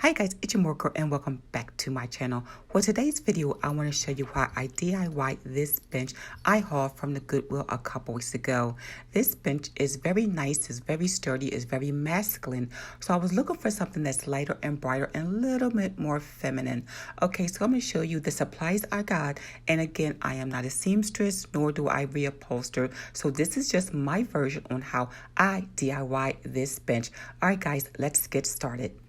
Hi guys, it's your Mooregirl and welcome back to my channel. For today's video, I want to show you how I DIY this bench I hauled from the Goodwill a couple weeks ago. This bench is very nice, it's very sturdy, it's very masculine. So I was looking for something that's lighter and brighter and a little bit more feminine. Okay, so I'm going to show you the supplies I got. And again, I am not a seamstress, nor do I reupholster. So this is just my version on how I DIY this bench. All right guys, let's get started.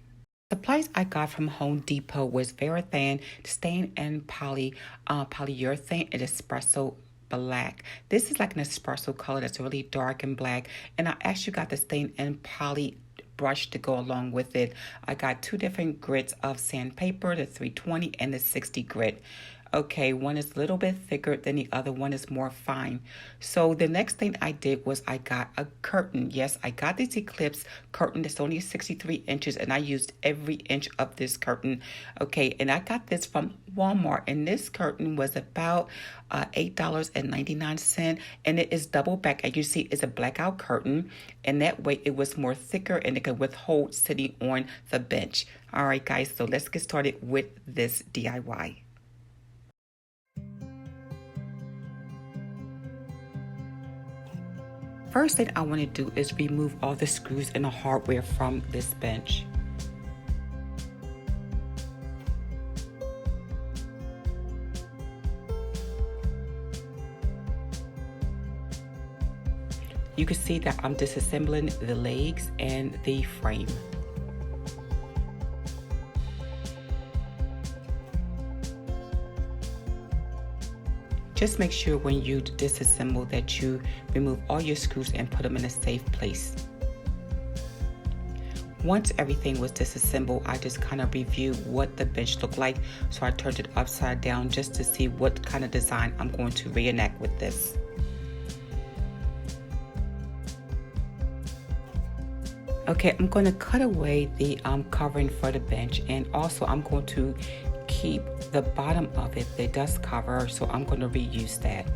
Supplies I got from Home Depot was Varathane stain and polyurethane and espresso black. This is like an espresso color that's really dark and black. And I actually got the stain and poly brush to go along with it. I got two different grits of sandpaper, the 320 and the 60 grit. Okay, one is a little bit thicker than the other one is more fine. So the next thing I did was I got a curtain. Yes, I got this Eclipse curtain that's only 63 inches and I used every inch of this curtain. Okay, and I got this from Walmart and this curtain was about $8.99 and it is double back. As you see, it's a blackout curtain and that way it was more thicker and it could withhold sitting on the bench. All right, guys, so let's get started with this DIY. First thing I want to do is remove all the screws and the hardware from this bench. You can see that I'm disassembling the legs and the frame. Just make sure when you disassemble that you remove all your screws and put them in a safe place. Once everything was disassembled, I just kind of reviewed what the bench looked like. So I turned it upside down just to see what kind of design I'm going to reenact with this. Okay, I'm going to cut away the covering for the bench, and also I'm going to keep the bottom of it, the dust cover, so I'm going to reuse that.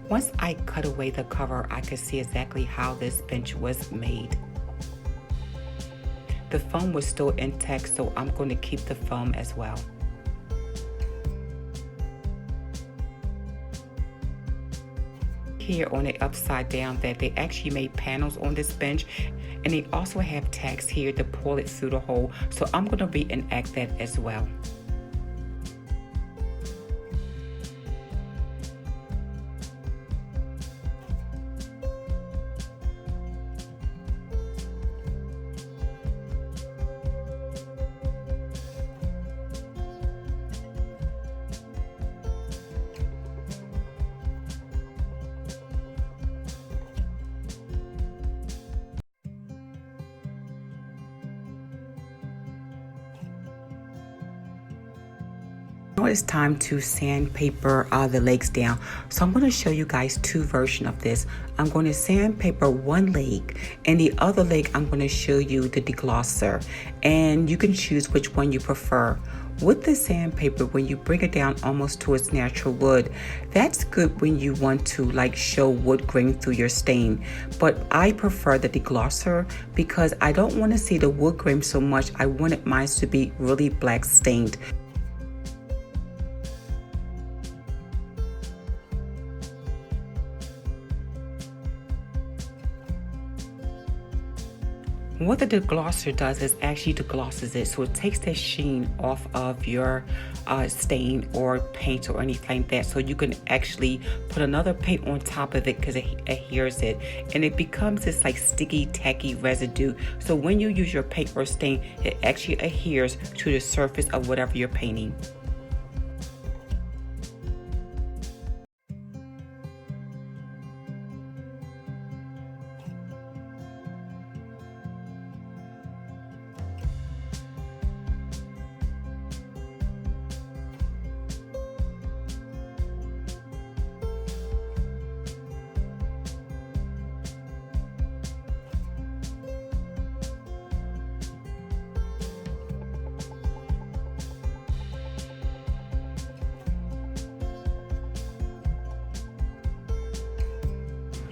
Once I cut away the cover, I could see exactly how this bench was made. The foam was still intact, so I'm going to keep the foam as well. Here on the upside down that they actually made panels on this bench, and they also have tacks here to pull it through the hole, so I'm going to reenact that as well. Now it's time to sandpaper the legs down. So I'm going to show you guys two versions of this. I'm going to sandpaper one leg, and the other leg I'm going to show you the deglosser, and you can choose which one you prefer. With the sandpaper, when you bring it down almost to its natural wood, that's good when you want to like show wood grain through your stain. But I prefer the deglosser because I don't want to see the wood grain so much. I wanted mine to be really black stained. What the deglosser does is actually deglosses it, so it takes the sheen off of your stain or paint or anything like that, so you can actually put another paint on top of it because it adheres it, and it becomes this like sticky, tacky residue. So when you use your paint or stain, it actually adheres to the surface of whatever you're painting.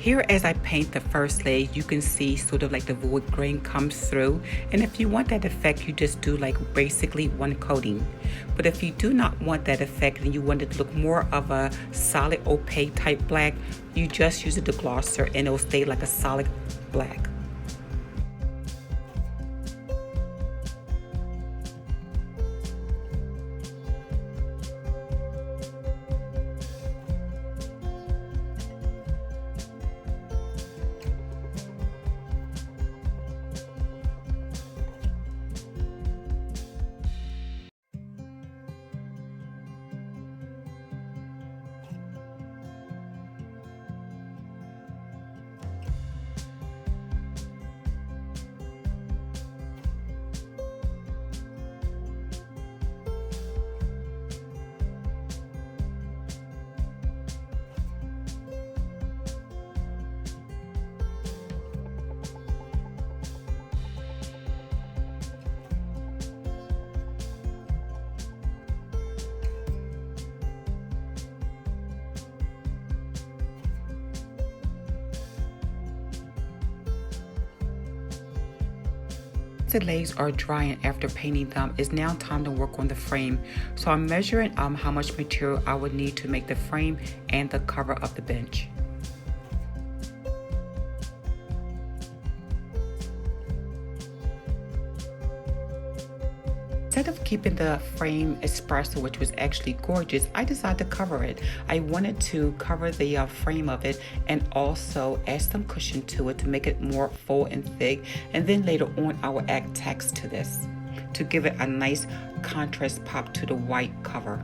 Here, as I paint the first layer, you can see sort of like the wood grain comes through. And if you want that effect, you just do like basically one coating. But if you do not want that effect and you want it to look more of a solid opaque type black, you just use a deglosser and it'll stay like a solid black. The layers are drying after painting them. It's now time to work on the frame. So I'm measuring how much material I would need to make the frame and the cover of the bench. Instead of keeping the frame Epresso, which was actually gorgeous, I decided to cover it. I wanted to cover the frame of it and also add some cushion to it to make it more full and thick. And then later on, I will add Tacks to this to give it a nice contrast pop to the white cover.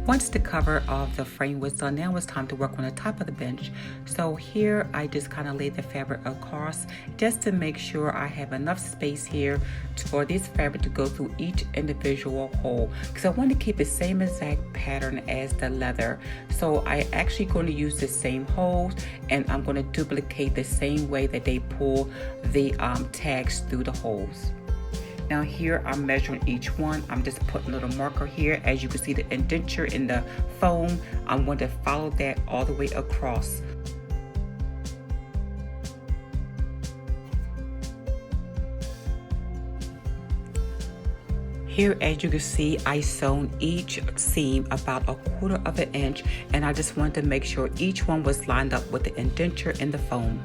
Once the cover of the frame was done, now it's time to work on the top of the bench. So here I just kind of laid the fabric across just to make sure I have enough space here for this fabric to go through each individual hole, because I want to keep the same exact pattern as the leather. So I actually going to use the same holes, and I'm going to duplicate the same way that they pull the tags through the holes. Now here I'm measuring each one. I'm just putting a little marker here. As you can see the indenture in the foam, I'm going to follow that all the way across. Here, as you can see, I sewn each seam about 1/4 of an inch, and I just wanted to make sure each one was lined up with the indenture in the foam.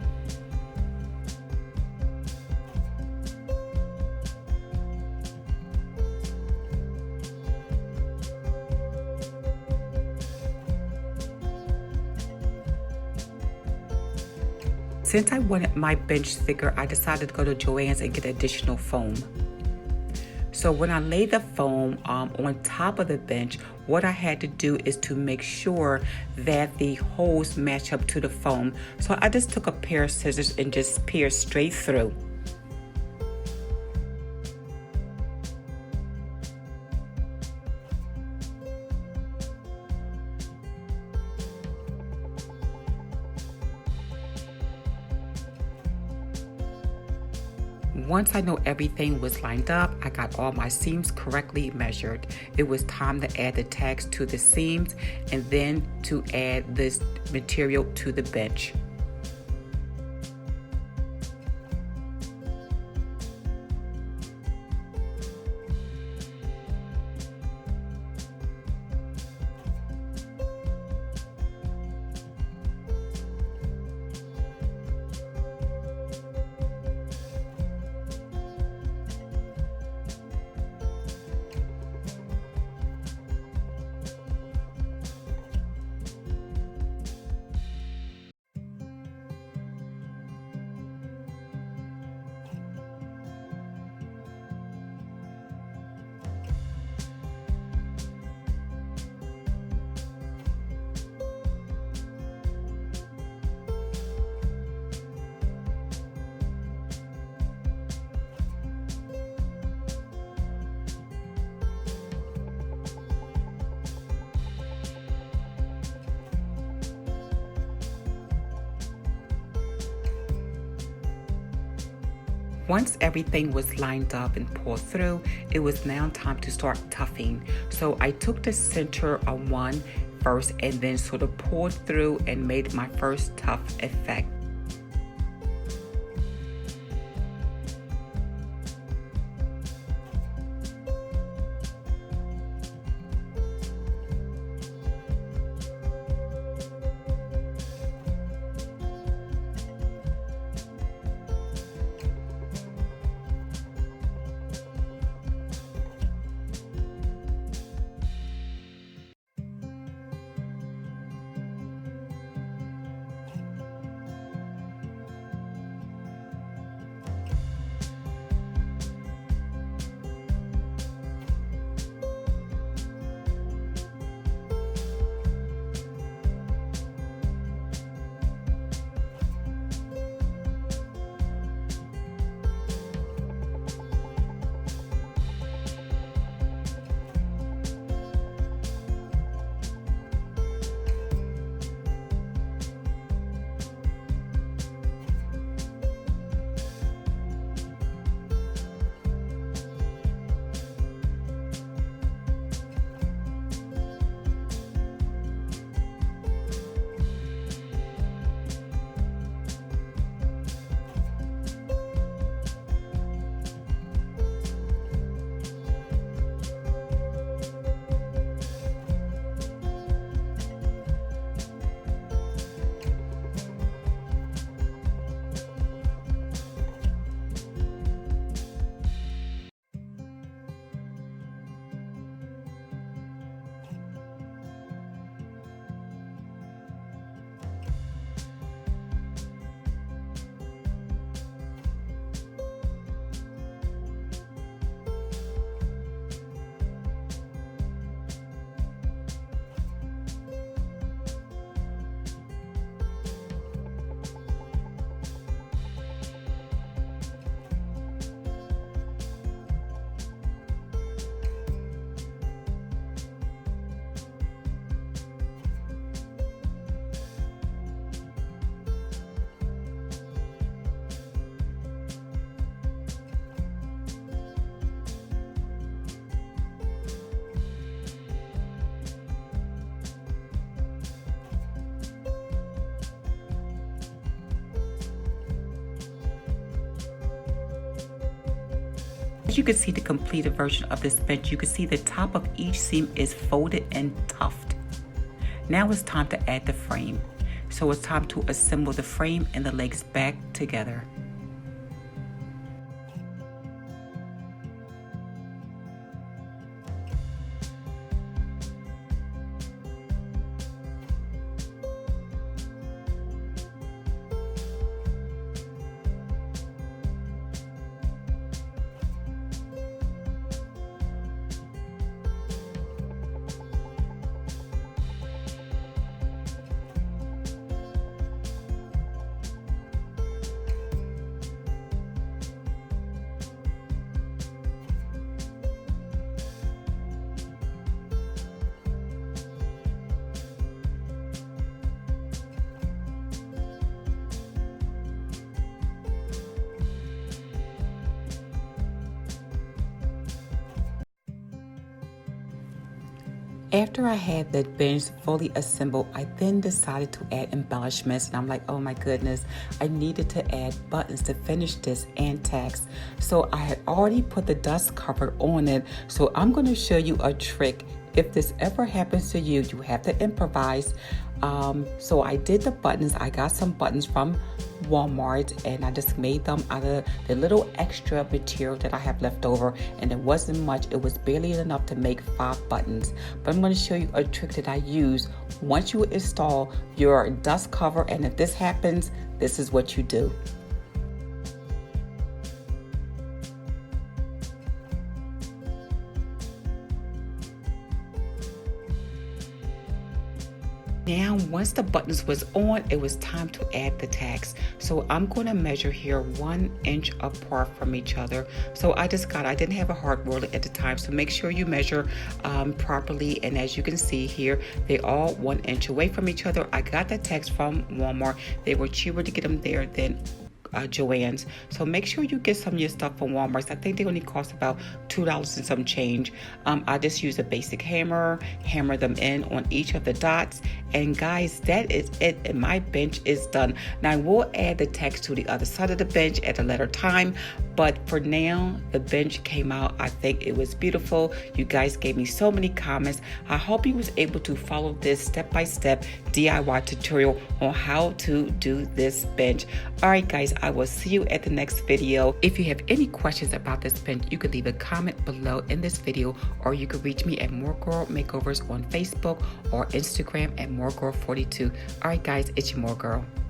Since I wanted my bench thicker, I decided to go to Joann's and get additional foam. So when I laid the foam on top of the bench, what I had to do is to make sure that the holes match up to the foam. So I just took a pair of scissors and just pierced straight through. Once I know everything was lined up, I got all my seams correctly measured. It was time to add the tags to the seams and then to add this material to the bench. Once everything was lined up and pulled through, it was now time to start tufting. So I took the center of one first and then sort of pulled through and made my first tuft effect. As you can see the completed version of this bench, you can see the top of each seam is folded and tufted. Now it's time to add the frame. So it's time to assemble the frame and the legs back together. After I had the bench fully assembled, I then decided to add embellishments, and I'm like, oh my goodness, I needed to add buttons to finish this and tags. So I had already put the dust cover on it, so I'm going to show you a trick. If this ever happens to you, you have to improvise. So I did the buttons. I got some buttons from Walmart and I just made them out of the little extra material that I have left over, and it wasn't much. It was barely enough to make 5 buttons. But I'm going to show you a trick that I use once you install your dust cover, and if this happens, this is what you do. Now, once the buttons was on, it was time to add the tags. So I'm going to measure here 1 inch apart from each other. So I didn't have a hard ruler at the time, so make sure you measure properly. And as you can see here, they all 1 inch away from each other. I got the tags from Walmart. They were cheaper to get them there than Joann's. So make sure you get some of your stuff from Walmart. I think they only cost about $2 and some change. I just use a basic hammer them in on each of the dots, and guys, that is it, and my bench is done. Now I will add the text to the other side of the bench at a later time, but for now the bench came out. I think it was beautiful. You guys gave me so many comments. I hope you was able to follow this step-by-step DIY tutorial on how to do this bench. All right guys, I will see you at the next video. If you have any questions about this bench, you could leave a comment below in this video, or you could reach me at Mooregirl Makeovers on Facebook or Instagram at Mooregirl42. All right guys, it's your Mooregirl.